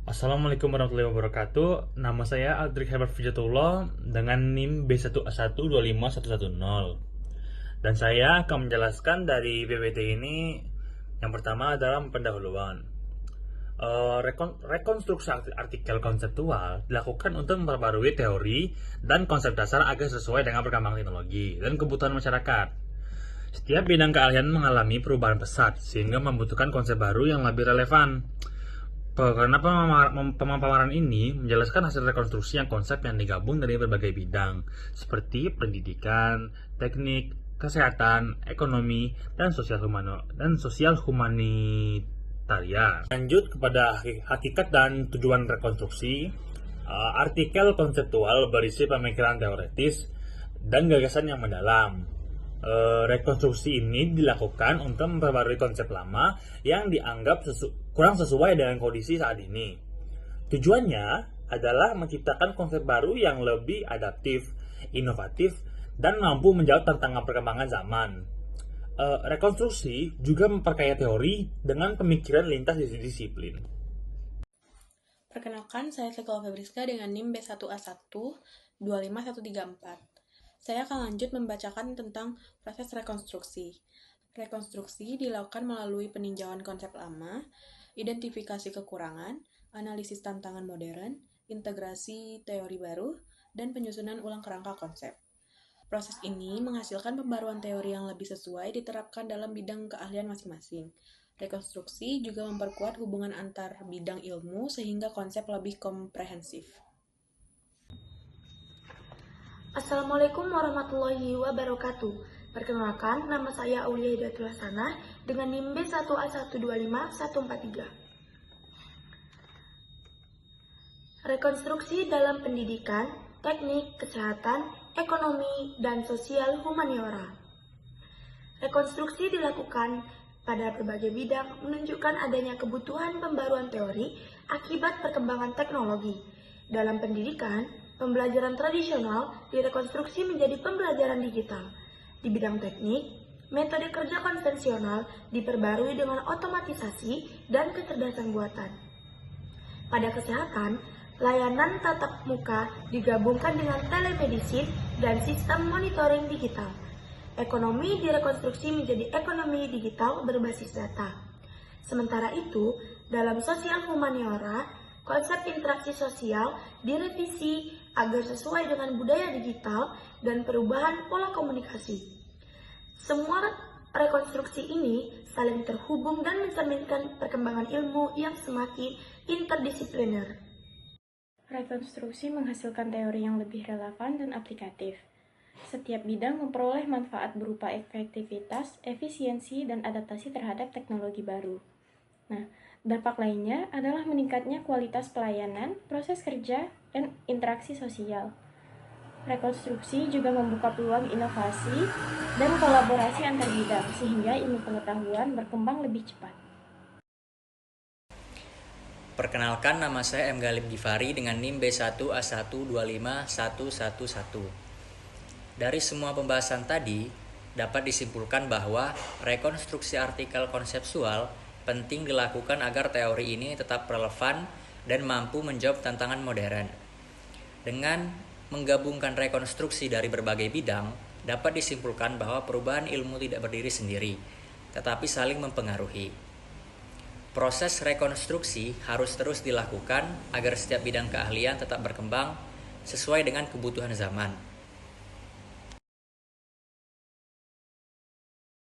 Assalamualaikum warahmatullahi wabarakatuh. Nama saya Aldrik Herbert Fijatullah dengan NIM B1A125110. Dan saya akan menjelaskan dari PPT ini. Yang pertama adalah pendahuluan. Rekonstruksi artikel konseptual dilakukan untuk memperbarui teori dan konsep dasar agar sesuai dengan perkembangan teknologi dan kebutuhan masyarakat. Setiap bidang keahlian mengalami perubahan pesat sehingga membutuhkan konsep baru yang lebih relevan. Karena pemaparan ini menjelaskan hasil rekonstruksi yang konsep yang digabung dari berbagai bidang seperti pendidikan, teknik, kesehatan, ekonomi, dan sosial humanitaria. Lanjut kepada hakikat dan tujuan rekonstruksi. Artikel konseptual berisi pemikiran teoretis dan gagasan yang mendalam. Rekonstruksi ini dilakukan untuk memperbarui konsep lama yang dianggap kurang sesuai dengan kondisi saat ini. Tujuannya adalah menciptakan konsep baru yang lebih adaptif, inovatif, dan mampu menjawab tantangan perkembangan zaman. Rekonstruksi juga memperkaya teori dengan pemikiran lintas disiplin. Perkenalkan, saya Sekol Febriska dengan NIM B1A1 25134. Saya akan lanjut membacakan tentang proses rekonstruksi. Rekonstruksi dilakukan melalui peninjauan konsep lama, identifikasi kekurangan, analisis tantangan modern, integrasi teori baru, dan penyusunan ulang kerangka konsep. Proses ini menghasilkan pembaruan teori yang lebih sesuai diterapkan dalam bidang keahlian masing-masing. Rekonstruksi juga memperkuat hubungan antar bidang ilmu sehingga konsep lebih komprehensif. Assalamualaikum warahmatullahi wabarakatuh. Perkenalkan, nama saya Aulia Hidayatul Hasanah dengan NIM B1A125143. Rekonstruksi dalam pendidikan, teknik, kesehatan, ekonomi, dan sosial humaniora. Rekonstruksi dilakukan pada berbagai bidang menunjukkan adanya kebutuhan pembaruan teori akibat perkembangan teknologi. Dalam pendidikan, pembelajaran tradisional direkonstruksi menjadi pembelajaran digital. Di bidang teknik, metode kerja konvensional diperbarui dengan otomatisasi dan kecerdasan buatan. Pada kesehatan, layanan tatap muka digabungkan dengan telemedicine dan sistem monitoring digital. Ekonomi direkonstruksi menjadi ekonomi digital berbasis data. Sementara itu, dalam sosial humaniora, konsep interaksi sosial direvisi agar sesuai dengan budaya digital dan perubahan pola komunikasi. Semua rekonstruksi ini saling terhubung dan mencerminkan perkembangan ilmu yang semakin interdisipliner. Rekonstruksi menghasilkan teori yang lebih relevan dan aplikatif. Setiap bidang memperoleh manfaat berupa efektivitas, efisiensi, dan adaptasi terhadap teknologi baru. Dampak lainnya adalah meningkatnya kualitas pelayanan, proses kerja, dan interaksi sosial. Rekonstruksi juga membuka peluang inovasi dan kolaborasi antar bidang, sehingga ilmu pengetahuan berkembang lebih cepat. Perkenalkan, nama saya M. Galim Givari dengan NIM B1A1251111. Dari semua pembahasan tadi, dapat disimpulkan bahwa rekonstruksi artikel konseptual penting dilakukan agar teori ini tetap relevan dan mampu menjawab tantangan modern. Dengan menggabungkan rekonstruksi dari berbagai bidang, dapat disimpulkan bahwa perubahan ilmu tidak berdiri sendiri, tetapi saling mempengaruhi. Proses rekonstruksi harus terus dilakukan agar setiap bidang keahlian tetap berkembang sesuai dengan kebutuhan zaman.